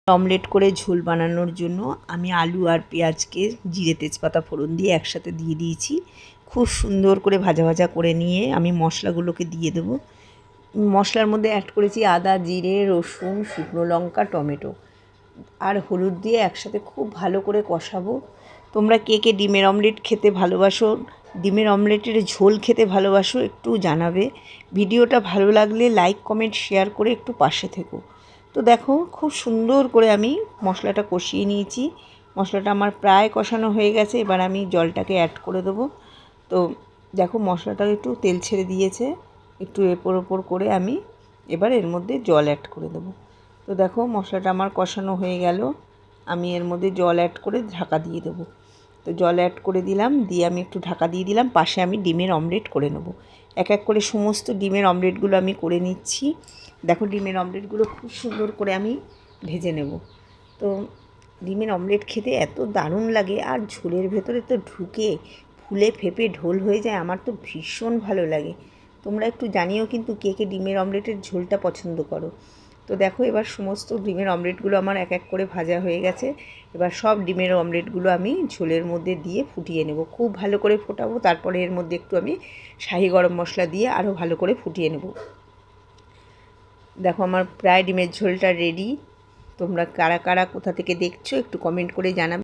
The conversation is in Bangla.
অমলেট করে ঝোল বানানোর জন্য আমি আলু আর পেঁয়াজকে জিরে তেজপাতা ফোড়ন দিয়ে একসাথে দিয়ে দিয়েছি। খুব সুন্দর করে ভাজা ভাজা করে নিয়ে আমি মশলাগুলোকে দিয়ে দেবো। মশলার মধ্যে অ্যাড করেছি আদা, জিরে, রসুন, শুকনো লঙ্কা, টমেটো আর হলুদ দিয়ে একসাথে খুব ভালো করে কষাবো। তোমরা কে কে ডিমের অমলেট খেতে ভালোবাসো, ডিমের অমলেটের ঝোল খেতে ভালোবাসো, একটু জানাবে। ভিডিওটা ভালো লাগলে লাইক, কমেন্ট, শেয়ার করে একটু পাশে থেকো। তো দেখো খুব সুন্দর করে আমি মশলাটা কষিয়ে নিয়েছি। মশলাটা আমার প্রায় কষানো হয়ে গেছে। এবার আমি জলটাকে অ্যাড করে দেবো। তো দেখো মশলাটা একটু তেল ছেড়ে দিয়েছে, একটু এপর ওপর করে আমি এবার এর মধ্যে জল অ্যাড করে দেবো। তো দেখো মশলাটা আমার কষানো হয়ে গেল। আমি এর মধ্যে জল অ্যাড করে ঢাকা দিয়ে দেবো। তো জল অ্যাড করে দিলাম, দিয়ে আমি একটু ঢাকা দিয়ে দিলাম। পাশে আমি ডিমের অমলেট করে নেব। এক এক করে সমস্ত ডিমের অমলেটগুলো আমি করে নিচ্ছি। দেখো ডিমের অমলেটগুলো খুব সুন্দর করে আমি ভেজে নেব। তো ডিমের অমলেট খেতে এত দারুণ লাগে, আর ঝোলের ভেতরে তো ঢুকে ফুলে ফেপে ঢোল হয়ে যায়। আমার তো ভীষণ ভালো লাগে। তোমরা একটু জানিও কিন্তু কে কে ডিমের অমলেটের ঝোলটা পছন্দ করো। তো দেখো এবার সমস্ত ডিমের অমলেটগুলো আমার এক এক করে ভাজা হয়ে গেছে। এবার সব ডিমের অমলেটগুলো আমি ঝোলের মধ্যে দিয়ে ফুটিয়ে নেব। খুব ভালো করে ফোটাবো, তারপরে এর মধ্যে একটু আমি শাহি গরম মশলা দিয়ে আরও ভালো করে ফুটিয়ে নেব। দেখো আমার প্রায় ডিমের ঝোলটা রেডি। তোমরা কারা কারা কোথা থেকে দেখছো একটু কমেন্ট করে জানাবে।